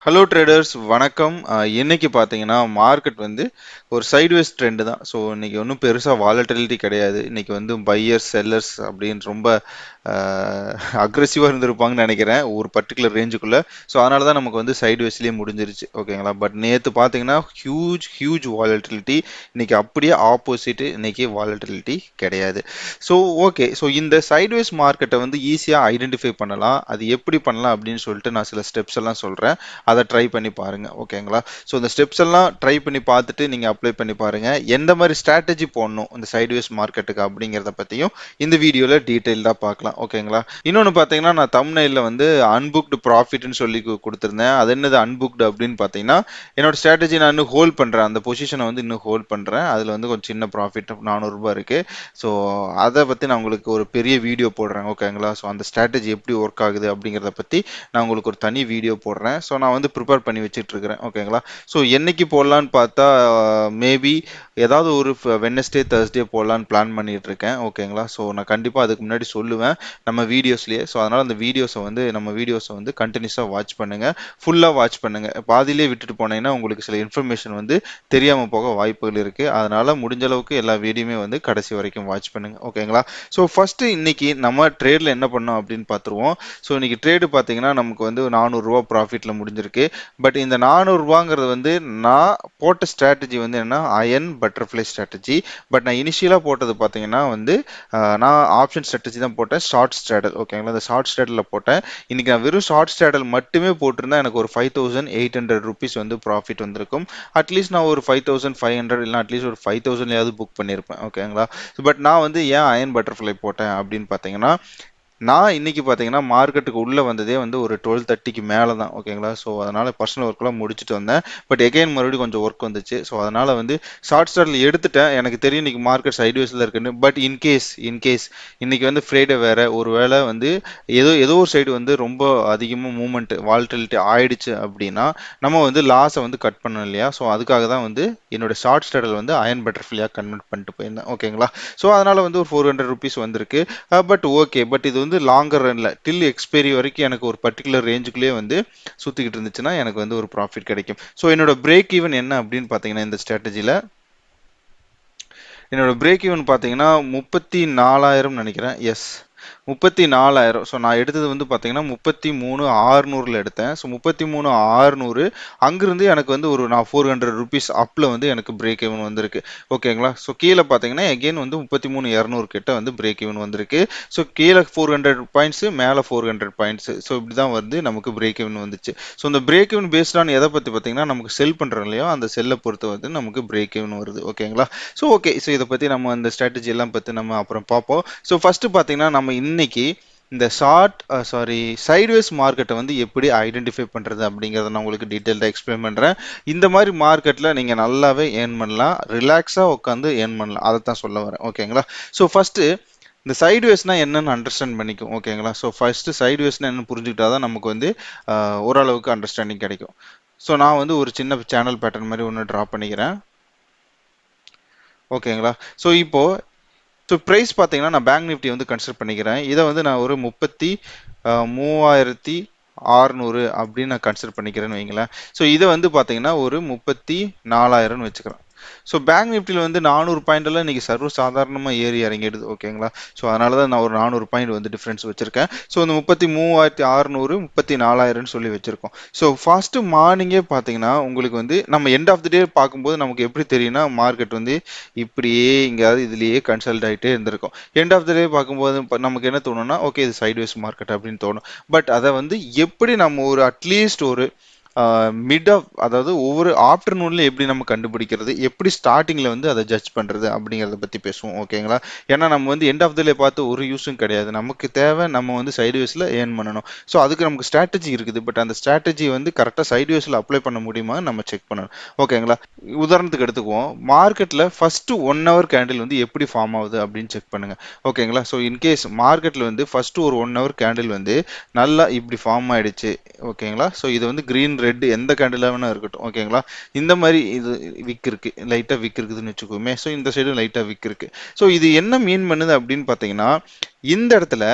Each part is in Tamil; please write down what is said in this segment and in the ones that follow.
ஹலோ ட்ரேடர்ஸ் வணக்கம். இன்னைக்கு பார்த்தீங்கன்னா மார்க்கெட் வந்து ஒரு சைட்வேஸ் ட்ரெண்ட் தான். ஸோ இன்னைக்கு ஒன்றும் பெருசாக வாலட்டிலிட்டி கிடையாது. இன்னைக்கு வந்து பையர்ஸ் செல்லர்ஸ் அப்படின்னு ரொம்ப அக்ரெசிவாக இருந்திருப்பாங்கன்னு நினைக்கிறேன் ஒரு பர்டிகுலர் ரேஞ்சுக்குள்ள. ஸோ அதனால தான் நமக்கு வந்து சைட்வேஸ்லேயே முடிஞ்சிருச்சு. ஓகேங்களா? பட் நேற்று பார்த்தீங்கன்னா ஹியூஜ் வாலட்டிலிட்டி. இன்னைக்கு அப்படியே ஆப்போசிட், இன்னைக்கு வாலட்டிலிட்டி கிடையாது. ஸோ ஓகே, ஸோ இந்த சைட்வேஸ் மார்க்கெட்டை வந்து ஈஸியாக ஐடென்டிஃபை பண்ணலாம். அது எப்படி பண்ணலாம் அப்படின்னு சொல்லிட்டு நான் சில ஸ்டெப்ஸ் எல்லாம் சொல்கிறேன். அதை ட்ரை பண்ணி பாருங்க. ஓகேங்களா? ஸோ இந்த ஸ்டெப்ஸ் எல்லாம் ட்ரை பண்ணி பார்த்துட்டு நீங்க அப்ளை பண்ணி பாருங்க. எந்த மாதிரி ஸ்ட்ராட்டஜி போடணும் இந்த சைட்வேஸ் மார்க்கெட்டுக்கு அப்படிங்கிறத பத்தியும் இந்த வீடியோல டீடைல்டா பார்க்கலாம். ஓகேங்களா? இன்னொன்று பார்த்தீங்கன்னா, நான் தம்ப்நெயில்ல வந்து அன்புக்டு ப்ராஃபிட்னு சொல்லி கொடுத்துருந்தேன். அது என்னது அன்புக்டு அப்படின்னு பார்த்தீங்கன்னா, என்னோட ஸ்ட்ராட்டஜி நான் இன்னும் ஹோல்ட் பண்றேன். அந்த பொசிஷனை வந்து இன்னும் ஹோல்ட் பண்றேன். அதுல வந்து கொஞ்சம் சின்ன ப்ராஃபிட் 400 ரூபாய் இருக்கு. ஸோ அதை பத்தி நான் உங்களுக்கு ஒரு பெரிய வீடியோ போடுறேன். ஓகேங்களா? ஸோ அந்த ஸ்ட்ராட்டஜி எப்படி ஒர்க் ஆகுது அப்படிங்கிறத பத்தி நான் உங்களுக்கு ஒரு தனி வீடியோ போடுறேன். ஸோ நான் வந்து ப்ரிப்பேர் பண்ணி வச்சுட்டு இருக்கிறேன். ஓகேங்களா? ஸோ என்னைக்கு போடலான்னு பார்த்தா மேபி ஏதாவது ஒரு வெட்னஸ்டே தேர்ஸ்டே போடலான்னு பிளான் பண்ணிட்டு இருக்கேன். ஓகேங்களா? ஸோ நான் கண்டிப்பாக அதுக்கு முன்னாடி சொல்லுவேன் நம்ம வீடியோஸ்லேயே. ஸோ அதனால் அந்த வீடியோஸை வந்து கண்டினியூஸாக வாட்ச் பண்ணுங்க, ஃபுல்லாக வாட்ச் பண்ணுங்க. பாதியிலே விட்டுட்டு போனீங்கன்னா உங்களுக்கு சில இன்ஃபர்மேஷன் வந்து தெரியாமல் போக வாய்ப்புகள் இருக்கு. அதனால முடிஞ்ச அளவுக்கு எல்லா வீடியோமே வந்து கடைசி வரைக்கும் வாட்ச் பண்ணுங்க. ஓகேங்களா? ஸோ ஃபர்ஸ்ட் இன்னைக்கு நம்ம ட்ரேட்ல என்ன பண்ணோம் அப்படின்னு பார்த்துருவோம். ஸோ இன்னைக்கு ட்ரேடு பார்த்தீங்கன்னா நமக்கு வந்து 400 ரூபா ப்ராஃபிட்ல முடிஞ்சிருக்கு. பட் இந்த 400 ரூபாங்கிறது வந்து நான் போட்ட ஸ்ட்ராட்டஜி வந்து என்ன, அயன் பட்டர்ஃப்ளை ஸ்ட்ராட்டஜி. பட் நான் இனிஷியலாக போட்டது பார்த்தீங்கன்னா வந்து நான் ஆப்ஷன் ஸ்ட்ராட்டஜி தான் போட்டேன், ஷார்ட் ஸ்ட்ராடல். ஓகேங்களா? இந்த ஷார்ட் ஸ்ட்ராடலில் போட்டேன். இன்னைக்கு நான் வெறும் ஷார்ட் ஸ்ட்ராடல் மட்டுமே போட்டிருந்தா எனக்கு ஒரு 5800 ருபீஸ் வந்து ப்ராஃபிட் வந்திருக்கும். அட்லீஸ்ட் நான் ஒரு 5500 இல்லை அட்லீஸ்ட் ஒரு 5000 புக் பண்ணியிருப்பேன். ஓகேங்களா? பட் நான் வந்து ஏன் அயன் பட்டர்ஃப்ளை போட்டேன் அப்படின்னு பார்த்தீங்கன்னா, நான் இன்னைக்கு பார்த்தீங்கன்னா மார்க்கெட்டுக்கு உள்ள வந்ததே வந்து ஒரு 12:30க்கு மேலே தான். ஓகேங்களா? ஸோ அதனால பர்சனல் ஒர்க்லாம் முடிச்சுட்டு வந்தேன். பட் எகைன் மறுபடியும் கொஞ்சம் ஒர்க் வந்துச்சு. ஸோ அதனால வந்து ஷார்ட் ஸ்டார்ட்ல எடுத்துட்டேன். எனக்கு தெரியும் இன்னைக்கு மார்க்கெட் சைட்வேஸ்ல இருக்குன்னு. பட் இன்கேஸ் இன்னைக்கு வந்து ஃப்ரைடே வேற, ஒருவேளை வந்து ஏதோ ஒரு சைடு வந்து ரொம்ப அதிகமாக மூவ்மெண்ட் வால்டிலிட்டி ஆயிடுச்சு அப்படின்னா நம்ம வந்து லாஸை வந்து கட் பண்ணணும் இல்லையா? ஸோ அதுக்காக தான் வந்து என்னோட ஷார்ட் ஸ்டார்டல் வந்து அயன் பட்டர்ஃப்ளையாக கன்வெர்ட் பண்ணிட்டு போயிருந்தேன். ஓகேங்களா? ஸோ அதனால வந்து ஒரு 400 ருபீஸ் வந்திருக்கு. பட் ஓகே, பட் இது வந்து லாங்கர் ரன்ல டில் எக்ஸ்பைரி வரைக்கும் எனக்கு ஒரு பர்டிகுலர் ரேஞ்சுக்குள்ளேயே வந்து சுத்திக்கிட்டு இருந்துச்சுன்னா எனக்கு வந்து ஒரு ப்ராஃபிட் கிடைக்கும். ஸோ என்னோட பிரேக் ஈவன் என்ன அப்படின்னு பார்த்தீங்கன்னா, இந்த ஸ்ட்ராட்டஜியில் என்னோட பிரேக் ஈவன் பார்த்தீங்கன்னா 34,000 நினைக்கிறேன். எஸ், 34,000. ஸோ நான் எடுத்தது வந்து பார்த்தீங்கன்னா 33,600 எடுத்தேன். ஸோ 33,600 அங்கிருந்து எனக்கு வந்து ஒரு நான் 400 ருபீஸ் அப்பில் வந்து எனக்கு பிரேக் ஈவன் வந்திருக்கு. ஓகேங்களா? ஸோ கீழே பார்த்தீங்கன்னா எகெயின் வந்து 33,200 கிட்ட வந்து பிரேக் ஈவன் வந்திருக்கு. ஸோ கீழே 400 பாயிண்ட்ஸ், மேலே 400 பாயிண்ட்ஸ். ஸோ இப்படி தான் வந்து நமக்கு பிரேக் ஈவன் வந்துச்சு. ஸோ இந்த பிரேக் ஈவன் பேஸ்ட் ஆன் எதை பற்றி பார்த்தீங்கன்னா, நமக்கு செல் பண்ணுறோம் இல்லையா, அந்த செல்லை பொறுத்து வந்து நமக்கு பிரேக் ஈவன் வருது. ஓகேங்களா? ஸோ ஓகே, ஸோ இதை பற்றி நம்ம அந்த ஸ்ட்ராட்டஜி எல்லாம் பற்றி நம்ம அப்புறம் பார்ப்போம். ஸோ ஃபர்ஸ்ட் பார்த்தீங்கன்னா நம்ம இன்னைக்கு இந்த சைட்வேஸ் மார்க்கெட்டை வந்து எப்படி ஐடென்டிஃபை பண்றது அப்படிங்கறத நான் உங்களுக்கு டீடைல்டா எக்ஸ்பிளைன் பண்றேன். இந்த மாதிரி மார்க்கெட்ல நீங்க நல்லாவே ஏர்ன் பண்ணலாம், ரிலாக்ஸா உட்காந்து ஏர்ன் பண்ணலாம். அதை தான் சொல்ல வரேன். ஓகேங்களா? ஸோ ஃபர்ஸ்ட் இந்த சைட்வேஸ்னா என்னன்னு அண்டர்ஸ்டாண்ட் பண்ணிக்கும். ஓகேங்களா? ஸோ ஃபர்ஸ்ட் சைட்வேஸ்னா என்னன்னு புரிஞ்சுக்கிட்டாதான் நமக்கு வந்து ஓரளவுக்கு அண்டர்ஸ்டாண்டிங் கிடைக்கும். ஸோ நான் வந்து ஒரு சின்ன சேனல் பேட்டர்ன் மாதிரி ஒன்று ட்ரா பண்ணிக்கிறேன். ஓகேங்களா? ஸோ இப்போ ப்ரைஸ் பார்த்தீங்கன்னா நான் பேங்க் நிஃப்டி வந்து கன்சிடர் பண்ணிக்கிறேன். இதை வந்து நான் ஒரு 33,600 அப்படின்னு நான் கன்சிடர் பண்ணிக்கிறேன்னு வைங்களேன். ஸோ இதை வந்து பார்த்தீங்கன்னா ஒரு 34,000 வச்சுக்கிறேன். ஸோ பேங்க் நிஃப்டியில் வந்து 400 பாயிண்ட் எல்லாம் இன்னைக்கு சர்வ சாதாரணமாக ஏறி இறங்கிடுது. ஓகேங்களா? ஸோ அதனால தான் நான் ஒரு 400 பாயிண்ட் வந்து டிஃபரன்ஸ் வச்சிருக்கேன். ஸோ இந்த 33,600 34,000 சொல்லி வச்சிருக்கோம். ஸோ ஃபர்ஸ்ட் மார்னிங்கே பார்த்தீங்கன்னா உங்களுக்கு வந்து நம்ம எண்ட் ஆஃப் தி டே பார்க்கும்போது நமக்கு எப்படி தெரியும்னா மார்க்கெட் வந்து இப்படியே எங்கேயாவது இதுலயே கன்சல்ட் ஆகிட்டே இருந்திருக்கும். எண்ட் ஆஃப் த டே பார்க்கும்போது நமக்கு என்ன தோணும்னா, ஓகே இது சைட்வேஸ் மார்க்கெட் அப்படின்னு தோணும். பட் அதை வந்து எப்படி நம்ம ஒரு அட்லீஸ்ட் ஒரு மிட் ஆஃப், அதாவது ஒவ்வொரு ஆஃப்டர்நூன்ல எப்படி நம்ம கண்டுபிடிக்கிறது, எப்படி ஸ்டார்டிங்ல வந்து அதை ஜட்ஜ் பண்றது அப்படிங்கறத பத்தி பேசுவோம். ஓகேங்களா? ஏன்னா நம்ம வந்து எண்ட் ஆஃப் த டே பார்த்து ஒரு யூஸும் கிடையாது. நமக்கு தேவை நம்ம வந்து சைட்வேஸ்ல ஏர்ன் பண்ணணும். ஸோ அதுக்கு நமக்கு ஸ்ட்ராட்டஜி இருக்குது. பட் அந்த ஸ்ட்ராட்டஜி வந்து கரெக்டாக சைட்வேஸ்ல அப்ளை பண்ண முடியுமா நம்ம செக் பண்ணணும். ஓகேங்களா? உதாரணத்துக்கு எடுத்துக்குவோம், மார்க்கெட்ல ஃபர்ஸ்ட் 1 ஹவர் கேண்டில் வந்து எப்படி ஃபார்ம் ஆகுது அப்படின்னு செக் பண்ணுங்க. ஓகேங்களா? ஸோ இன்கேஸ் மார்க்கெட்ல வந்து ஃபர்ஸ்ட் ஒரு 1 ஹவர் கேண்டில் வந்து நல்லா இப்படி ஃபார்ம் ஆயிடுச்சு. ஓகேங்களா? ஸோ இது வந்து கிரீன் ரெட் எந்த கேண்டில் வேணா இருக்கட்டும். ஓகேங்களா? இந்த மாதிரி இது விக் இருக்கு, லைட்டா விக் இருக்குதுன்னு வச்சுக்கோமே. ஸோ இந்த சைடும் லைட்டா விக் இருக்கு. ஸோ இது என்ன மீன் பண்ணுது அப்படின்னு பார்த்தீங்கன்னா, இந்த இடத்துல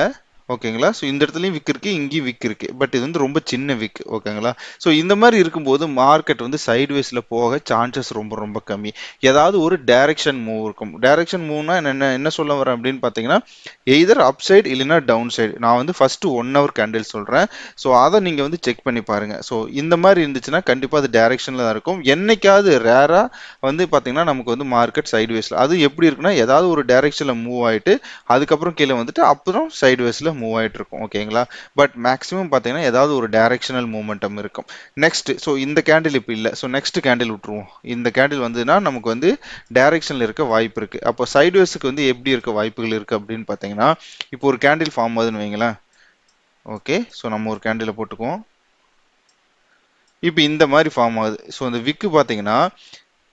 ஓகேங்களா. ஸோ இந்த இடத்துலையும் விக் இருக்கு, இங்கேயும் விக் இருக்கு. பட் இது வந்து ரொம்ப சின்ன விக். ஓகேங்களா. ஸோ இந்த மாதிரி இருக்கும்போது மார்க்கெட் வந்து சைட்வேஸ்ல போக சான்சஸ் ரொம்ப ரொம்ப கம்மி. ஏதாவது ஒரு டைரக்ஷன் மூவ் இருக்கும். டைரக்ஷன் மூவ்னா என்ன என்ன சொல்ல வரேன் அப்படின்னு பார்த்தீங்கன்னா, எய்தர் அப் சைடு இல்லைன்னா டவுன் சைடு. நான் வந்து ஃபர்ஸ்ட் 1 ஹவர் கேண்டில் சொல்றேன். ஸோ அதை நீங்க வந்து செக் பண்ணி பாருங்க. ஸோ இந்த மாதிரி இருந்துச்சுன்னா கண்டிப்பா அது டைரக்ஷன்ல தான் இருக்கும். என்னைக்காவது ரேரா வந்து பாத்தீங்கன்னா நமக்கு வந்து மார்க்கெட் சைட்வேஸ்ல அது எப்படி இருக்குன்னா, ஏதாவது ஒரு டைரக்ஷன்ல மூவ் ஆயிட்டு அதுக்கப்புறம் கீழே வந்துட்டு அப்புறம் சைட்வேஸ்ல மூவ் ஆயிட்டு இருக்கும். ஓகேங்களா. பட் மேக்ஸிமம் பார்த்தீங்கன்னா ஏதாவது ஒரு டைரக்ஷனல் மூவ்மெண்டம் இருக்கும். நெக்ஸ்ட், ஸோ இந்த கேண்டில் இப்போ இல்லை, ஸோ நெக்ஸ்ட் கேண்டில் விட்டுருவோம். இந்த கேண்டில் வந்துன்னா நமக்கு வந்து டைரக்ஷன்ல இருக்க வாய்ப்பு இருக்கு. அப்போ சைட்வேஸ்க்கு வந்து எப்படி இருக்க வாய்ப்புகள் இருக்கு அப்படின்னு பார்த்தீங்கன்னா, இப்போ ஒரு கேண்டில் ஃபார்ம் ஆகுதுன்னு வைங்களேன். ஓகே, ஸோ நம்ம ஒரு கேண்டில போட்டுக்குவோம். இப்போ இந்த மாதிரி ஃபார்ம் ஆகுது. ஸோ இந்த விக்கு பார்த்தீங்கன்னா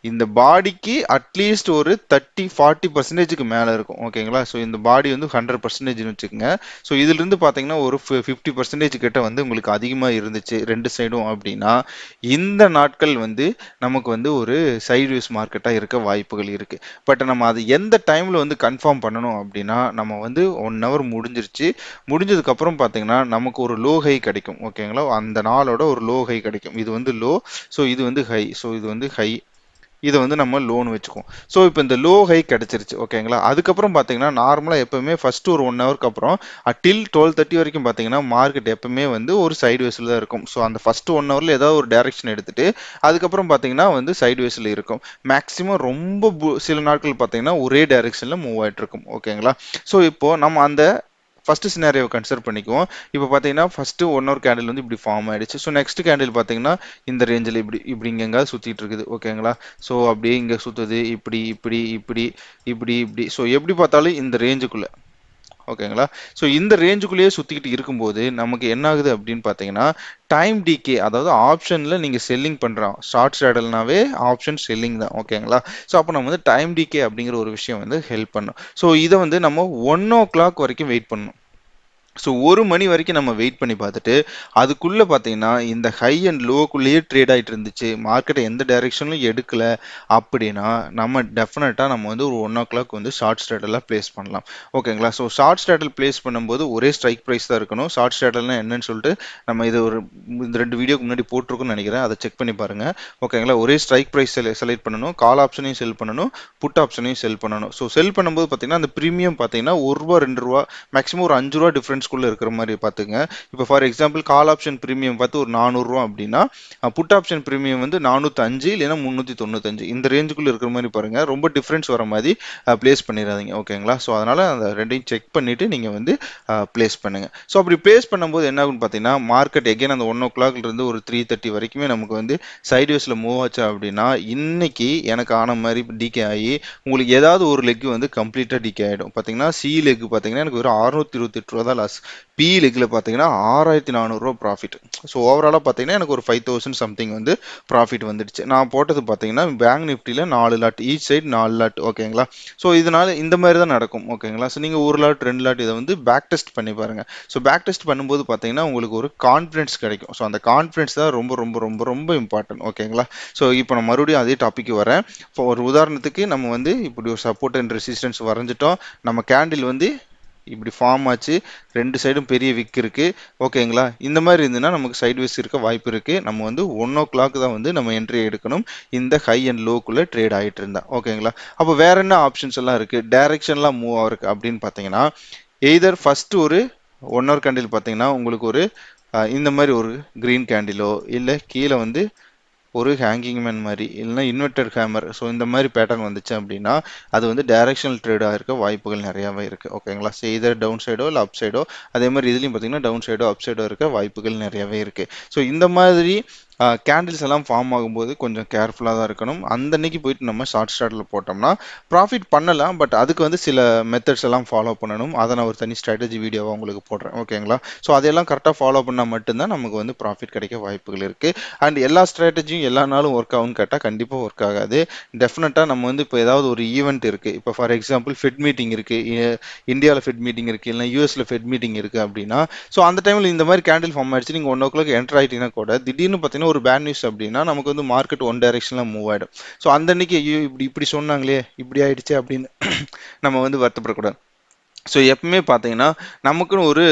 இந்த பாடிக்கு அட்லீஸ்ட் ஒரு 30-40% மேல இருக்கும். ஓகேங்களா. ஸோ இந்த பாடி வந்து 100% வச்சுக்கோங்க. ஸோ இதுல இருந்து பாத்தீங்கன்னா ஒரு 50% கிட்ட வந்து உங்களுக்கு அதிகமா இருந்துச்சு ரெண்டு சைடும் அப்படின்னா, இந்த நாட்கள் வந்து நமக்கு வந்து ஒரு சைட்வேஸ் மார்க்கெட்டா இருக்க வாய்ப்புகள் இருக்கு. பட் நம்ம அது எந்த டைம்ல வந்து கன்ஃபார்ம் பண்ணணும் அப்படின்னா, நம்ம வந்து 1 ஹவர் முடிஞ்சிருச்சு. முடிஞ்சதுக்கு அப்புறம் பாத்தீங்கன்னா நமக்கு ஒரு லோ ஹை கிடைக்கும். ஓகேங்களா. அந்த நாளோட ஒரு லோ ஹை கிடைக்கும். இது வந்து லோ, ஸோ இது வந்து ஹை, ஸோ இது வந்து ஹை, இதை வந்து நம்ம லோன் வச்சுக்குவோம். ஸோ இப்போ இந்த லோ ஹை கிடைச்சிருச்சு. ஓகேங்களா. அதுக்கப்புறம் பார்த்தீங்கன்னா நார்மலாக எப்பவுமே ஃபர்ஸ்ட் ஒரு 1 ஹவருக்கு அப்புறம் டில் 12:30 வரைக்கும் பார்த்தீங்கன்னா மார்க்கெட் எப்பவுமே வந்து ஒரு சைடு வேஸில் தான் இருக்கும். ஸோ அந்த ஃபர்ஸ்ட் 1 ஹவரில் ஏதாவது ஒரு டைரக்ஷன் எடுத்துட்டு அதுக்கப்புறம் பார்த்தீங்கன்னா வந்து சைடு வேஸில் இருக்கும். மேக்ஸிமம் ரொம்ப சில நாட்கள் பார்த்தீங்கன்னா ஒரே டைரக்ஷனில் மூவ் ஆயிட்டு இருக்கும். ஓகேங்களா. ஸோ இப்போ நம்ம அந்த ஃபர்ஸ்ட் சினாரியோவை கன்சிடர் பண்ணிக்குவோம். இப்போ பார்த்தீங்கன்னா ஃபர்ஸ்ட் 1 ஹவர் கேண்டில் வந்து இப்படி ஃபார்ம் ஆயிடுச்சு. ஸோ நெக்ஸ்ட் கேண்டில் பார்த்தீங்கன்னா இந்த ரேஞ்சில் இப்படி இப்படி இங்க எங்காவது சுத்திட்டு இருக்குது. ஓகேங்களா. ஸோ அப்படியே இங்க சுத்துது, இப்படி இப்படி இப்படி இப்படி இப்படி, ஸோ எப்படி பார்த்தாலும் இந்த ரேஞ்சுக்குள்ள. ஓகேங்களா. ஸோ இந்த ரேஞ்சுக்குள்ளேயே சுத்திக்கிட்டு இருக்கும்போது நமக்கு என்ன ஆகுது அப்படின்னு பார்த்தீங்கன்னா, டைம் டிகே, அதாவது ஆப்ஷன்ல நீங்க செல்லிங் பண்றோம். ஷார்ட் சேடல்னாவே ஆப்ஷன் செல்லிங் தான். ஓகேங்களா. ஸோ அப்போ நம்ம வந்து டைம் டிகே அப்படிங்கிற ஒரு விஷயம் வந்து ஹெல்ப் பண்ணும். ஸோ இதை வந்து நம்ம 1 o'clock வரைக்கும் வெயிட் பண்ணணும். ஸோ 1 மணி வரைக்கும் நம்ம வெயிட் பண்ணி பார்த்துட்டு அதுக்குள்ள பார்த்தீங்கன்னா இந்த ஹை அண்ட் லோக்குள்ளேயே ட்ரேட் ஆகிட்டு இருந்துச்சு, மார்க்கெட்டை எந்த டைரெக்ஷன்லையும் எடுக்கல அப்படின்னா நம்ம டெஃபினட்டாக நம்ம வந்து ஒரு 1 o'clock வந்து ஷார்ட் ஸ்ட்ராடலாக பிளேஸ் பண்ணலாம். ஓகேங்களா. ஸோ ஷார்ட் ஸ்ட்ராடல் பிளேஸ் பண்ணும்போது ஒரே ஸ்ட்ரைக் ப்ரைஸ் தான் இருக்கணும். ஷார்ட் ஸ்ட்ராடல்னா என்னன்னு சொல்லிட்டு நம்ம இது ஒரு இந்த 2 வீடியோக்கு முன்னாடி போட்டிருக்குன்னு நினைக்கிறேன், அதை செக் பண்ணி பாருங்க. ஓகேங்களா. ஒரே ஸ்ட்ரைக் ப்ரைஸ் செலக்ட் பண்ணணும், கால் ஆப்ஷனையும் செல் பண்ணணும், புட் ஆப்ஷனையும் செல் பண்ணணும். ஸோ செல் பண்ணும்போது பார்த்தீங்கன்னா அந்த ப்ரீமியம் பார்த்தீங்கன்னா ரூ. 2 மேக்ஸிமம் ஒரு ரூ. 5 டிஃபரன்ஸ்குள்ள இருக்கிற மாதிரி பார்த்துங்க. இப்போ for example call option premium பார்த்து ஒரு ரூ. 400 அப்படின்னா புட் ஆப்ஷன் பிரீமியம் வந்து 405 இல்லைன்னா 395 இந்த ரேஞ்சுக்குள்ள இருக்கிற மாதிரி பாருங்க. ரொம்ப டிஃபரன்ஸ் வர மாதிரி பிளேஸ் பண்ணிடாதீங்க. ஓகேங்களா. ஸோ அதனால அந்த ரெண்டையும் செக் பண்ணிட்டு நீங்க வந்து பிளேஸ் பண்ணுங்க. ஸோ அப்படி பிளேஸ் பண்ணும்போது என்ன ஆகும்னு பார்த்தீங்கன்னா, மார்க்கெட் எகைன் அந்த 1 o'clockல இருந்து ஒரு 3:30 வரைக்குமே நமக்கு வந்து சைட்வேஸ்ல மூவ் ஆச்சு அப்படின்னா, இன்னைக்கு எனக்கு ஆன மாதிரி டிகே ஆகி உங்களுக்கு ஏதாவது ஒரு லெக் வந்து கம்ப்ளீட்டா டிகே ஆயிடும். பாத்தீங்கன்னா சி லெக் பாத்தீங்கன்னா எனக்கு ஒரு 628 தான் லாஸ். பி லெக்ல பாத்தீங்கன்னா 6400 ப்ராஃபிட். ஸோ ஓவராலா பாத்தீங்கன்னா எனக்கு ஒரு 5000 சம்திங் வந்து ப்ராஃபிட் வந்துடுச்சு. நான் போட்டது பாத்தீங்கன்னா பேங்க் நிஃப்டில 4 லாட், ஈச் சைடு 4 லாட். ஓகேங்களா. ஸோ இதனால இந்த மாதிரி தான் நடக்கும். ஓகேங்களா. ஸோ நீங்க 1 லாட் 2 லாட் இதை வந்து பேக் டெஸ்ட் பண்ணி பாருங்க. ஸோ பேக் டெஸ்ட் பண்ணும்போது பாத்தீங்கன்னா உங்களுக்கு ஒரு கான்ஃபிடன்ஸ் கிடைக்கும். ஸோ அந்த கான்ஃபிடன்ஸ் தான் ரொம்ப ரொம்ப ரொம்ப ரொம்ப இம்பார்ட்டன்ட். ஓகேங்களா. ஸோ இப்போ நான் மறுபடியும் அதே டாபிக் வரேன். இப்போ ஒரு உதாரணத்துக்கு நம்ம வந்து இப்படி ஒரு சப்போர்ட் அண்ட் ரெசிஸ்டன்ஸ் வரைஞ்சிட்டோம். நம்ம கேண்டில் வந்து இப்படி ஃபார்ம் ஆச்சு, ரெண்டு சைடும் பெரிய விக் இருக்கு. ஓகேங்களா. இந்த மாதிரி இருந்துன்னா நமக்கு சைட்வேஸ் இருக்க வாய்ப்பு இருக்கு. நம்ம வந்து 1 o'clock தான் வந்து நம்ம என்ட்ரி எடுக்கணும், இந்த ஹை அண்ட் லோக்குள்ள ட்ரேட் ஆகிட்டு இருந்தா. ஓகேங்களா. அப்போ வேற என்ன ஆப்ஷன்ஸ் எல்லாம் இருக்கு, டைரக்ஷன்லாம் மூவ் ஆகுருக்கு அப்படின்னு பார்த்தீங்கன்னா, எய்தர் ஃபர்ஸ்ட் ஒரு 1 ஹவர் கேண்டில் பார்த்தீங்கன்னா உங்களுக்கு ஒரு இந்த மாதிரி ஒரு கிரீன் கேண்டிலோ இல்லை கீழே வந்து ஒரு ஹேங்கிங் மேன் மாதிரி இல்லைன்னா இன்வெர்டர் ஹேமர், ஸோ இந்த மாதிரி பேட்டர்ன் வந்துச்சு அப்படின்னா அது வந்து டைரக்ஷனல் ட்ரேடாக இருக்க வாய்ப்புகள் நிறையாவே இருக்கு. ஓகேங்களா. செய்தர் டவுன் சைடோ இல்லை அப் சைடோ, அதே மாதிரி இதுலையும் பார்த்தீங்கன்னா டவுன் சைடோ அப் சைடோ இருக்க வாய்ப்புகள் நிறையவே இருக்கு. ஸோ இந்த மாதிரி கேண்டில்ஸ் எல்லாம் ஃபார்ம் ஆகும்போது கொஞ்சம் கேர்ஃபுல்லாக தான் இருக்கணும். அந்த அன்னைக்கு போயிட்டு நம்ம ஷார்ட் ஸ்டார்டில் போட்டோம்னா ப்ராஃபிட் பண்ணலாம். பட் அதுக்கு வந்து சில மெத்தட்ஸ் எல்லாம் ஃபாலோ பண்ணணும். அதை நான் ஒரு தனி ஸ்ட்ராட்டஜி வீடியோவாக உங்களுக்கு போடுறேன். ஓகேங்களா. ஸோ அதெல்லாம் கரெக்டாக ஃபாலோ பண்ணால் மட்டும்தான் நமக்கு வந்து ப்ராஃபிட் கிடைக்க வாய்ப்புகள் இருக்கு. அண்ட் எல்லா ஸ்ட்ராட்டஜியும் எல்லா நாளும் ஒர்க் ஆகும்னு கேட்டால் கண்டிப்பாக ஒர்க் ஆகாது. டெஃபினட்டாக நம்ம வந்து இப்போ ஏதாவது ஒரு ஈவெண்ட் இருக்குது, இப்போ ஃபார் எக்ஸாம்பிள் ஃபெட் மீட்டிங் இருக்குது, இந்தியாவில் ஃபெட் மீட்டிங் இருக்குது, இல்லை யூஎஸில் ஃபெட் மீட்டிங் இருக்குது அப்படின்னா, ஸோ அந்த டைமில் இந்த மாதிரி கேண்டில் ஃபார்ம் ஆயிடுச்சு, நீங்கள் 1 o'clock என்டர் ஆகிட்டீங்கன்னா கூட திடீர்னு பார்த்தீங்கன்னா ஒரு பேட் நியூஸ் அப்படின்னா நமக்கு வந்து மார்க்கெட் ஒன் டைரக்ஷனில் மூவ் ஆகிடும். ஸோ அந்த அன்னைக்கு ஐயோ இப்படி இப்படி சொன்னாங்களே இப்படி ஆயிடுச்சு அப்படின்னு நம்ம வந்து வருத்தப்படக்கூடாது. ஸோ எப்பவுமே பார்த்தீங்கன்னா நமக்குன்னு ஒரு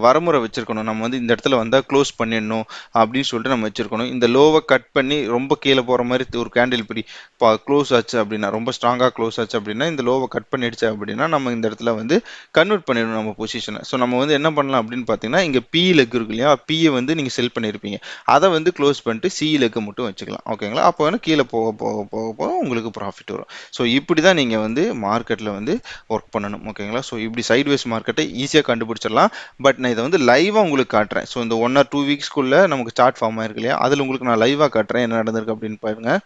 வரமுறை வச்சிருக்கணும். நம்ம வந்து இந்த இடத்துல வந்தால் க்ளோஸ் பண்ணிடணும் அப்படின்னு சொல்லிட்டு நம்ம வச்சிருக்கணும். இந்த லோவை கட் பண்ணி ரொம்ப கீழே போகிற மாதிரி ஒரு கேண்டில் இப்படி க்ளோஸ் ஆச்சு அப்படின்னா, ரொம்ப ஸ்ட்ராங்காக க்ளோஸ் ஆச்சு அப்படின்னா, இந்த லோவை கட் பண்ணிடுச்சு அப்படின்னா நம்ம இந்த இடத்துல வந்து கன்வெர்ட் பண்ணிடணும் நம்ம பொசிஷனை. ஸோ நம்ம வந்து என்ன பண்ணலாம் அப்படின்னு பார்த்தீங்கன்னா, இங்கே பி லெக் இருக்கு இல்லையா, பியை வந்து நீங்கள் செல் பண்ணியிருப்பீங்க, அதை வந்து க்ளோஸ் பண்ணிட்டு சி லெக்கு மட்டும் வச்சுக்கலாம். ஓகேங்களா? அப்போ வந்து கீழே போக போக போக போக உங்களுக்கு ப்ராஃபிட் வரும். ஸோ இப்படி தான் நீங்கள் வந்து மார்க்கெட்டில் வந்து ஒர்க் பண்ணணும். ஓகேங்களா? ஸோ இப்படி சைட்வேஸ் மார்க்கெட்டை ஈஸியாக கண்டுபிடிச்சிடலாம். பட் நான் இதை வந்து லைவாக உங்களுக்கு காட்டுறேன். ஸோ இந்த 1 or 2 வீக்ஸ்க்குள்ள நமக்கு சார்ட் ஃபார்ம் ஆயிருக்கு இல்லையா, அதில் உங்களுக்கு நான் லைவாக காட்டுறேன் என்ன நடந்திருக்கு அப்படின்னு பாருங்க.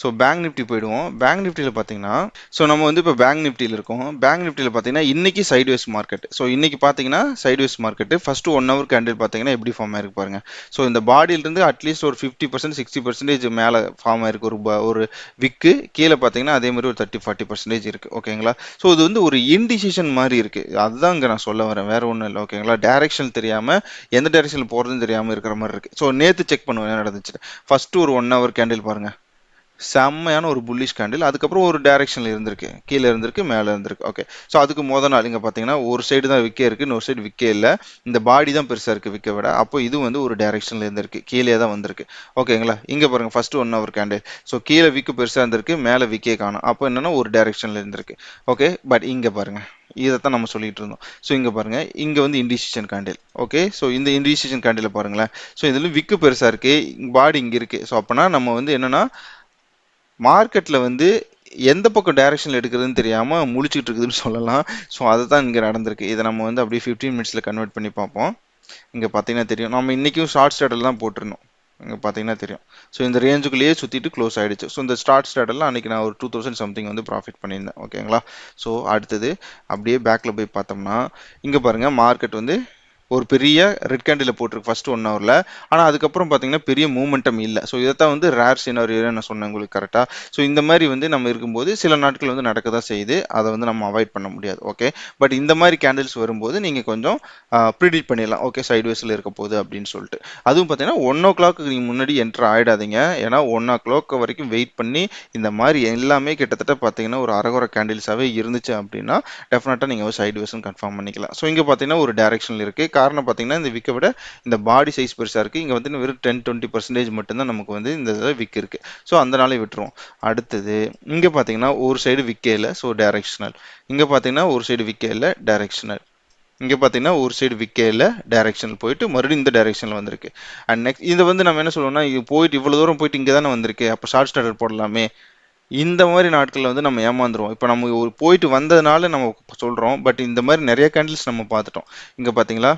ஸோ பேங்க் நிஃப்டி போயிடுவோம். பேங்க் நிஃப்டியில் பார்த்தீங்கன்னா, ஸோ நம்ம வந்து இப்போ பேங்க் நிஃப்டியில் இருக்கோம். பேங்க் நிஃப்டியில் பார்த்தீங்கன்னா இன்னைக்கு சைட்வேஸ் மார்க்கெட். ஸோ இன்னைக்கு பார்த்தீங்கன்னா sideways market first 1 hour candle பார்த்தீங்கன்னா எப்படி ஃபார்ம் ஆயிருக்கு பாருங்க. ஸோ இந்த பாடியிலிருந்து அட்லீஸ்ட் ஒரு 50% 60% மேலே ஃபார்ம் ஆயிருக்கு ஒரு விக்கு. கீழே பார்த்தீங்கன்னா அதே மாதிரி ஒரு 30-40% இருக்கு. ஓகேங்களா? ஸோ இது வந்து ஒரு இன்டிசிஷன் மாதிரி இருக்கு. அதுதான் இங்கே நான் சொல்ல வரேன், வேற ஒன்றும் இல்லை. ஓகேங்களா? டைரக்ஷன் தெரியாம எந்த டைரக்ஷனில் போகிறதுன்னு தெரியாமல் இருக்கிற மாதிரி இருக்கு. ஸோ நேற்று செக் பண்ணுவேன் என்ன நடந்துச்சு. ஃபர்ஸ்ட் ஒரு 1 hour கேண்டில் பாருங்க, செம்மையான ஒரு புல்லிஷ் கேண்டில். அதுக்கப்புறம் ஒரு டைரக்ஷன்ல இருந்திருக்கு, கீழே இருந்திருக்கு, மேலே இருந்திருக்கு. ஓகே. ஸோ அதுக்கு மொதல் நாள் இங்கே பார்த்தீங்கன்னா ஒரு சைடு தான் விக்கே இருக்கு, இன்னொரு சைடு விக்கே இல்லை. இந்த பாடி தான் பெருசாக இருக்கு விக்கை விட. அப்போ இது வந்து ஒரு டைரக்ஷன்ல இருந்திருக்கு, கீழே தான் வந்திருக்கு. ஓகேங்களா? இங்கே பாருங்க ஃபர்ஸ்ட் 1 hour கேண்டில். ஸோ கீழே விக்கு பெருசாக இருந்திருக்கு, மேலே விக்கே காணும். அப்போ என்னன்னா ஒரு டைரக்ஷன்ல இருந்திருக்கு. ஓகே. பட் இங்கே பாருங்க, இதைத்தான் நம்ம சொல்லிட்டு இருந்தோம். ஸோ இங்கே பாருங்க, இங்கே வந்து இண்டிசிஷன் கேண்டில். ஓகே. ஸோ இந்த இண்டிசிஷன் கேண்டில் பாருங்களேன். ஸோ இதில் விக்கு பெருசாக இருக்கு, பாடி இங்கே இருக்கு. ஸோ அப்போனா நம்ம வந்து என்னன்னா மார்க்கெட்ல வந்து எந்த பக்கம் டைரக்ஷன்ல எடுக்கிறதுன்னு தெரியாம முழிச்சிட்டு இருக்குதுன்னு சொல்லலாம். ஸோ அதுதான் இங்க நடந்திருக்கு. இதை நம்ம வந்து அப்படியே 15 மினிட்ஸ்ல கன்வெர்ட் பண்ணி பார்ப்போம். இங்க பாத்தீங்கன்னா தெரியும், நம்ம இன்னைக்கும் ஷார்ட் ஸ்டார்டல் தான் போட்டிருந்தோம். இங்க பாத்தீங்கன்னா தெரியும். ஸோ இந்த ரேஞ்சுக்குள்ளேயே சுத்திட்டு க்ளோஸ் ஆயிடுச்சு. ஸோ இந்த ஸ்டார்ட் ஸ்டார்டல்ல அன்னைக்கு நான் ஒரு 2000 சம்திங் வந்து ப்ராஃபிட் பண்ணியிருந்தேன். ஓகேங்களா? ஸோ அடுத்தது அப்படியே பேக்ல போய் பார்த்தோம்னா இங்க பாருங்க, மார்க்கெட் வந்து ஒரு பெரிய ரெட் கேண்டில் போட்டிருக்கு ஃபர்ஸ்ட் 1 hourல. ஆனால் அதுக்கப்புறம் பார்த்தீங்கன்னா பெரிய மூமெண்டம் இல்லை. ஸோ இதைத்தான் வந்து ரேர் சினாரியோ நான் சொன்னேன் உங்களுக்கு கரெக்டாக. ஸோ இந்த மாதிரி வந்து நம்ம இருக்கும்போது சில நாட்கள் வந்து நடக்க தான் செய்யுது, அதை வந்து நம்ம அவாய்ட் பண்ண முடியாது. ஓகே. பட் இந்த மாதிரி கேண்டில்ஸ் வரும்போது நீங்கள் கொஞ்சம் ப்ரிடிக்ட் பண்ணிடலாம், ஓகே சைட்வேஸில் இருக்க போகுது அப்படின்னு சொல்லிட்டு. அதுவும் பார்த்தீங்கன்னா 1 o'clock நீங்கள் முன்னாடி என்ட்ரு ஆகிடாதீங்க. ஏன்னா 1 o'clock வரைக்கும் வெயிட் பண்ணி இந்த மாதிரி எல்லாமே கிட்டத்தட்ட பார்த்தீங்கன்னா ஒரு அரகுற கேண்டில்ஸாகவே இருந்துச்சு அப்படின்னா டெஃபினட்டாக நீங்கள் சைட்வேஸ்ன்னு கன்ஃபார்ம் பண்ணிக்கலாம். ஸோ இங்கே பார்த்தீங்கன்னா ஒரு டைரக்ஷனில் இருக்குது. காரணம் பார்த்தீங்கன்னா இந்த விக்கை விட இந்த பாடி சைஸ் பெருசாக இருக்குது. இங்கே வந்து வெறும் 10-20% மட்டும்தான் நமக்கு வந்து இந்த இதில் விக் இருக்குது. ஸோ அந்த நாளே விட்டுருவோம். அடுத்தது இங்கே பார்த்தீங்கன்னா ஒரு சைடு விக்கே இல்லை, ஸோ டைரக்ஷனல். இங்கே பார்த்தீங்கன்னா ஒரு சைடு விக்கே இல்லை, டைரக்ஷனல். இங்கே பார்த்தீங்கன்னா ஒரு சைடு விக்கே இல்லை, டைரக்ஷனல் போயிட்டு மறுபடியும் இந்த டைரக்ஷனில் வந்திருக்கு. அண்ட் நெக்ஸ்ட் இதை வந்து நம்ம என்ன சொல்லுவோம்னா, இது போயிட்டு இவ்வளோ தூரம் போயிட்டு இங்கே தானே வந்திருக்கு, அப்போ ஷார்ட் ஸ்டார்டர் போடலாமே. இந்த மாதிரி நாட்களில் வந்து நம்ம ஏமாந்துருவோம். இப்போ நம்ம ஒரு போயிட்டு வந்ததுனால நம்ம சொல்கிறோம், பட் இந்த மாதிரி நிறைய கேண்டில்ஸ் நம்ம பார்த்துட்டோம். இங்கே பார்த்தீங்களா,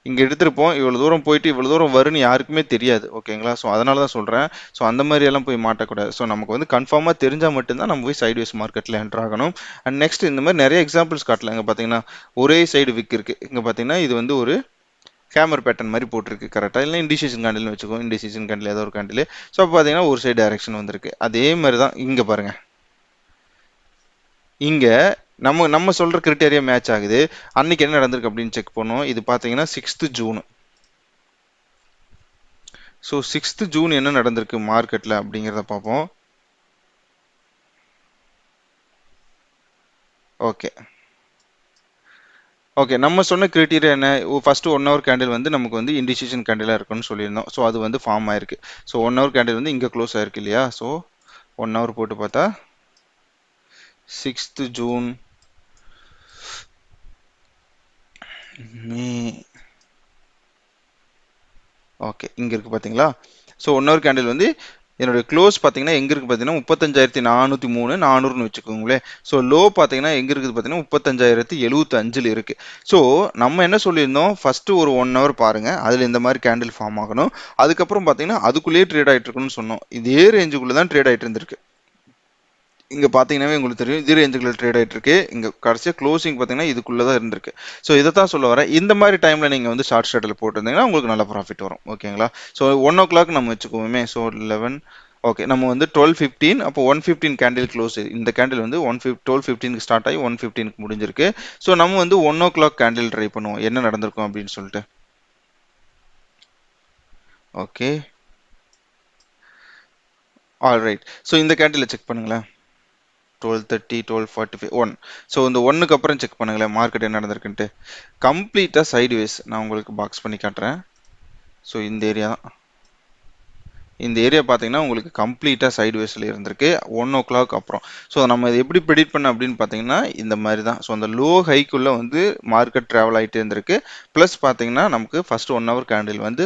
இங்கே எடுத்திருப்போம், இவ்வளோ தூரம் போயிட்டு இவ்வளோ தூரம் வரும்னு யாருக்குமே தெரியாது. ஓகேங்களா? ஸோ அதனால தான் சொல்கிறேன். ஸோ அந்த மாதிரி எல்லாம் போய் மாட்டக்கூடாது. ஸோ நமக்கு வந்து கன்ஃபார்மாக தெரிஞ்சால் மட்டும்தான் நம்ம போய் சைட்வேஸ் மார்க்கெட்டில் என்டர் ஆகணும். அண்ட் நெக்ஸ்ட் இந்த மாதிரி நிறைய எக்ஸாம்பிள்ஸ் காட்டலாம். இங்கே பார்த்தீங்கன்னா ஒரே சைடு விக் இருக்குது. இங்கே பார்த்தீங்கன்னா இது வந்து ஒரு ஹேமர் பேட்டர்ன் மாதிரி போட்டிருக்கு கரெக்டாக, இல்லை இண்டிசிஷன் கேண்டில்னு வச்சுக்கோ, இண்டிசிஷன் கேண்டில் ஏதோ ஒரு கேண்டில். ஸோ அப்போ பார்த்தீங்கன்னா ஒரு சைடு டைரக்ஷன் வந்திருக்கு. அதே மாதிரி தான் இங்கே பாருங்க, இங்க நம்ம நம்ம சொல்ற கிரிட்டேரியா மேட்ச் ஆகுது. அன்னைக்கு என்ன நடந்திருக்கு அப்படின்னு செக் பண்ணோம். இது பாத்தீங்கன்னா 6th June. So 6th June என்ன நடந்திருக்கு மார்க்கெட்ல அப்படிங்கிறத பார்ப்போம். ஓகே. ஓகே, நம்ம சொன்ன கிரிட்டீரியா என்ன? ஃபர்ஸ்ட் 1 hour கேண்டில் வந்து நமக்கு வந்து இண்டிசிஷன் கேண்டிலா இருக்குன்னு சொல்லியிருந்தோம். ஸோ அது வந்து ஃபார்ம் ஆயிருக்கு. ஸோ 1 hour கேண்டில் வந்து இங்க க்ளோஸ் ஆயிருக்கு இல்லையா? ஸோ 1 hour போட்டு பார்த்தா 6th ஜூன் மே. ஓகே, இங்க இருக்கு பாத்தீங்களா? ஸோ 1 hour கேண்டில் வந்து என்னுடைய க்ளோஸ் பார்த்தீங்கன்னா எங்க இருக்கு பார்த்தீங்கன்னா 35,403 400ன்னு வச்சுக்கோங்களேன். ஸோ லோ பார்த்தீங்கன்னா எங்க இருக்குது பார்த்தீங்கன்னா 35,075 இருக்கு. ஸோ நம்ம என்ன சொல்லியிருந்தோம், ஃபர்ஸ்ட் ஒரு 1 hour பாருங்க, அதுல இந்த மாதிரி கேண்டில் ஃபார்ம் ஆகணும். அதுக்கப்புறம் பார்த்தீங்கன்னா அதுக்குள்ளேயே ட்ரேட் ஆயிட்டு இருக்குன்னு சொன்னோம். இதே ரேஞ்சுக்குள்ள தான் ட்ரேட் ஆயிட்டு இருந்திருக்கு. இங்க பாத்தீங்கன்னாவே உங்களுக்கு தெரியும், இது ரேஞ்சுக்குள்ள ட்ரேட் ஆயிட்டு இருக்கு. இங்க கடைசியா க்ளோசிங் பாத்தீங்கன்னா இதுக்குள்ளதான் இருந்திருக்கு. ஸோ இதை தான் சொல்ல வரேன். இந்த மாதிரி டைம்ல நீங்க வந்து ஷார்ட் ஸ்டார்ட்ல போட்டிருந்தீங்கன்னா உங்களுக்கு நல்ல ப்ராஃபிட் வரும். ஓகேங்களா? ஸோ 1 o'clock நம்ம வச்சுக்குவோமே. ஸோ 11. ஓகே, நம்ம வந்து 12:15, அப்போ 1:15 கேண்டில் க்ளோஸ். இந்த கேண்டில் வந்து 12:15 ஸ்டார்ட் ஆகி 1:15 முடிஞ்சிருக்கு. ஸோ நம்ம வந்து 1 o'clock கேண்டில் ட்ரை பண்ணுவோம், என்ன நடந்திருக்கும் அப்படின்னு சொல்லிட்டு. Okay, all right. ஸோ இந்த கேண்டில் செக் பண்ணுங்களேன். 12:30, 12:45, 1. ஸோ இந்த ஒன்னுக்கு அப்புறம் செக் பண்ணுங்களேன் மார்க்கெட் என்ன நடந்திருக்குன்ட்டு. கம்ப்ளீட்டாக சைட்வேஸ். நான் உங்களுக்கு பாக்ஸ் பண்ணி காட்டுறேன். ஸோ இந்த ஏரியா தான். இந்த ஏரியா பார்த்தீங்கன்னா உங்களுக்கு கம்ப்ளீட்டாக சைட்வேஸில் இருந்திருக்கு 1 o'clock அப்புறம். ஸோ நம்ம இதை எப்படி ப்ரெடிக்ட் பண்ண அப்படின்னு பார்த்தீங்கன்னா இந்த மாதிரி தான். ஸோ அந்த லோ ஹைக்குள்ளே வந்து மார்க்கெட் ட்ராவல் ஆகிட்டே இருந்திருக்கு. ப்ளஸ் பார்த்தீங்கன்னா நமக்கு ஃபர்ஸ்ட் 1 hour கேண்டில் வந்து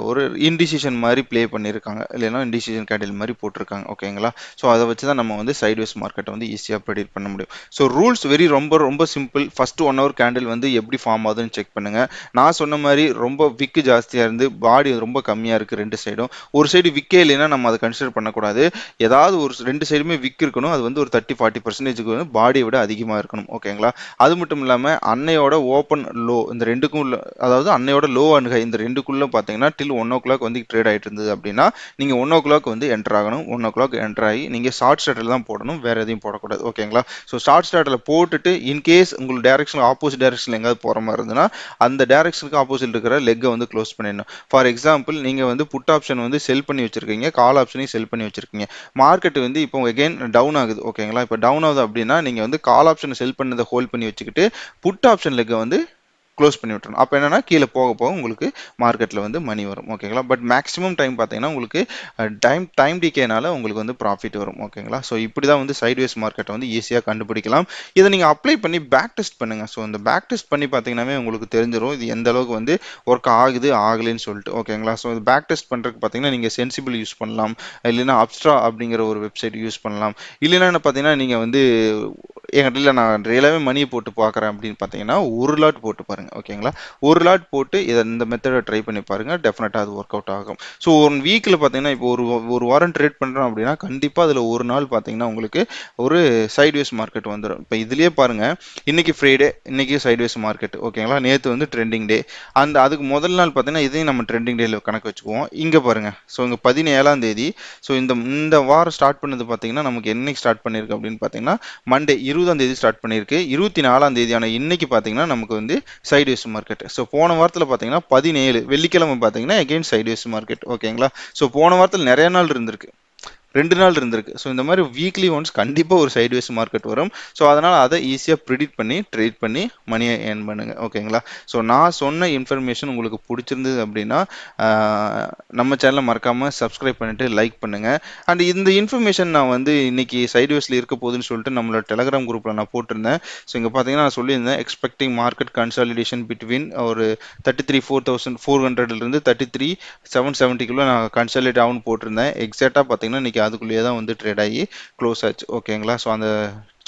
ஒரு இன்டிசிஷன் மாதிரி ப்ளே பண்ணியிருக்காங்க, இல்லைன்னா இன்டிசிஷன் கேண்டில் மாதிரி போட்டிருக்காங்க. ஓகேங்களா? ஸோ அதை வச்சு தான் நம்ம வந்து சைட்வேஸ் மார்க்கெட்டை வந்து ஈஸியாக ப்ரெடிக்ட் பண்ண முடியும். ஸோ ரூல்ஸ் ரொம்ப ரொம்ப சிம்பிள். ஃபர்ஸ்ட் 1 hour கேண்டில் வந்து எப்படி ஃபார்ம் ஆகுதுன்னு செக் பண்ணுங்க. நான் சொன்ன மாதிரி ரொம்ப விக்கு ஜாஸ்தியாக இருந்து பாடி ரொம்ப கம்மியாக இருக்குது ரெண்டு சைடும். ஒரு சைடு விக்கே இல்லைன்னா நம்ம அதை கன்சிடர் பண்ணக்கூடாது. ஏதாவது ஒரு ரெண்டு சைடுமே விக் இருக்கணும். அது வந்து ஒரு 30-40% வந்து பாடியை விட அதிகமாக இருக்கணும். ஓகேங்களா? அது மட்டும் இல்லாமல் அன்னையோட ஓப்பன் லோ இந்த ரெண்டுக்கும் அதாவது அன்னையோட லோ அண்ட் ஹை இந்த ரெண்டுக்குள்ள பார்த்தீங்கன்னா டில் 1 o'clock வந்து ட்ரேட் ஆகிட்டு இருந்தது அப்படின்னா நீங்கள் 1 o'clock வந்து என்டர் ஆகணும். 1 o'clock என்டர் ஆகி நீங்கள் ஷார்ட் ஸ்டார்டில் தான் போடணும், வேற எதையும் போடக்கூடாது. ஓகேங்களா? ஸோ ஷார்ட் ஸ்டார்டில் போட்டுட்டு இன்கேஸ் உங்களுக்கு டேரக்ஷன் ஆப்போசிட் டேரக்ஷனில் எங்காவது போகிற மாதிரி இருந்ததுன்னா அந்த டேரக்ஷனுக்கு ஆப்போசிட் இருக்கிற லெக்கை வந்து க்ளோஸ் பண்ணிடணும். ஃபார் எக்ஸாம்பிள் நீங்கள் வந்து புட் ஆப்ஷன் வந்து செல் பண்ணி வச்சிருக்கீங்க, கால் ஆப்ஷனையும் செல் பண்ணி வச்சிருக்கீங்க. மார்க்கெட் வந்து இப்போ அகைன் டவுன் ஆகுது. ஓகேங்களா? இப்போ டவுன் ஆகுது அப்படின்னா நீங்கள் வந்து கால் ஆப்ஷனை செல் பண்ணதை ஹோல்ட் பண்ணி வச்சுக்கிட்டு புட் ஆப்ஷன் லெக்கை வந்து க்ளோஸ் பண்ணி விட்டுரும். அப்போ என்னன்னா கீழே போக போக உங்களுக்கு மார்க்கெட்டில் வந்து மணி வரும். ஓகேங்களா? பட் மேக்ஸிமம் டைம் பார்த்தீங்கன்னா உங்களுக்கு டைம் டிகேனால உங்களுக்கு வந்து ப்ராஃபிட் வரும். ஓகேங்களா? ஸோ இப்படி தான் வந்து சைட்வேஸ் மார்க்கெட்டை வந்து ஈஸியாக கண்டுபிடிக்கலாம். இதை நீங்கள் அப்ளை பண்ணி பேக் டெஸ்ட் பண்ணுங்க. ஸோ இந்த பேக் டெஸ்ட் பண்ணி பார்த்தீங்கன்னாவே உங்களுக்கு தெரிஞ்சிடும் இது எந்த அளவுக்கு வந்து ஒர்க் ஆகுது ஆகலைன்னு சொல்லிட்டு. ஓகேங்களா? ஸோ இது பேக் டெஸ்ட் பண்ணுறதுக்கு பார்த்தீங்கன்னா நீங்கள் சென்சிபிள் யூஸ் பண்ணலாம், இல்லைன்னா அப்ஸ்ட்ரா அப்படிங்கிற ஒரு வெப்சைட் யூஸ் பண்ணலாம். இல்லைன்னா என்ன பார்த்தீங்கன்னா நீங்கள் வந்து என்கிட்ட இல்லை நான் ரியலாகவே மணியை போட்டு பார்க்குறேன் அப்படின்னு பார்த்தீங்கன்னா ஒரு லாட் போட்டு பாருங்க. ஓகேங்களா? ஒரு லாட் போட்டு இதை இந்த மெத்தடை ட்ரை பண்ணி பாருங்க, டெஃபினட்டாக அது ஒர்க் அவுட் ஆகும். ஸோ ஒரு வீக்கில் பார்த்தீங்கன்னா இப்போ ஒரு வாரம் ட்ரேட் பண்ணுறோம் அப்படின்னா கண்டிப்பாக அதில் ஒரு நாள் பார்த்தீங்கன்னா உங்களுக்கு ஒரு சைட்வேஸ் மார்க்கெட் வந்துடும். இப்போ இதுலேயே பாருங்க, இன்னைக்கு ஃப்ரைடே, இன்னைக்கு சைட்வேஸ் மார்க்கெட். ஓகேங்களா? நேற்று வந்து ட்ரெண்டிங் டே. அதுக்கு முதல் நாள் பார்த்தீங்கன்னா இதையும் நம்ம ட்ரெண்டிங் டேல கணக்கு வச்சுக்குவோம். இங்கே பாருங்க, ஸோ இங்கே 17ஆம் தேதி. ஸோ இந்த வாரம் ஸ்டார்ட் பண்ணது பார்த்தீங்கன்னா நமக்கு என்னைக்கு ஸ்டார்ட் பண்ணியிருக்கு அப்படின்னு பார்த்தீங்கன்னா மண்டே 20ஆம் தேதி ஸ்டார்ட் பண்ணியிருக்கு. 24ஆம் தேதியான இன்னைக்கு பார்த்தீங்கன்னா நமக்கு வந்து சைட்வேஸ் மார்க்கெட். ஸோ போன வாரத்தில் பார்த்தீங்கன்னா 17 வெள்ளிக்கிழமை பார்த்தீங்கன்னா அகைன் சைட்வேஸ் மார்க்கெட். ஓகேங்களா? ஸோ போன வாரத்தில் நிறைய நாள் இருந்திருக்கு, 2 நாள் இருந்திருக்கு. ஸோ இந்த மாதிரி வீக்லி ஒன்ஸ் கண்டிப்பாக ஒரு சைட்வேஸ் மார்க்கெட் வரும். ஸோ அதனால் அதை ஈஸியாக ப்ரிடிக்ட் பண்ணி ட்ரேட் பண்ணி மணியை ஏர்ன் பண்ணுங்க. ஓகேங்களா? ஸோ நான் சொன்ன இன்ஃபர்மேஷன் உங்களுக்கு பிடிச்சிருந்தது அப்படின்னா நம்ம சேனலை மறக்காமல் சப்ஸ்கிரைப் பண்ணிட்டு லைக் பண்ணுங்க. அண்ட் இந்த இன்ஃபர்மேஷன் நான் வந்து இன்னைக்கு சைட்வேஸில் இருக்க போகுதுன்னு சொல்லிட்டு நம்மளோட டெலகிராம் குரூப்பில் நான் போட்டிருந்தேன். ஸோ இங்கே பார்த்தீங்கன்னா நான் சொல்லியிருந்தேன் எக்ஸ்பெக்டிங் மார்க்கெட் கன்சாலிடேஷன் பிட்வீன் ஒரு 33,400 33,770 நான் கன்சாலிடேட் ஆகும்னு போட்டிருந்தேன். எக்ஸாக்டாக பார்த்தீங்கன்னா இன்னைக்கு அதுக்குள்ளேயே தான் வந்து ட்ரேட் ஆகி க்ளோஸ் ஆச்சு. ஓகேங்களா? ஸோ அந்த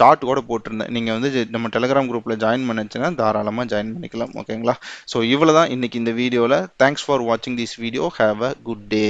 சார்ட் கூட போட்டிருந்தேன். நீங்கள் வந்து நம்ம டெலகிராம் குரூப்பில் ஜாயின் பண்ணிச்சுன்னா தாராளமாக ஜாயின் பண்ணிக்கலாம். ஓகேங்களா? ஸோ இவ்வளோ தான் இன்னைக்கு இந்த வீடியோவில். தேங்க்ஸ் ஃபார் வாட்சிங் this video. Have a good day.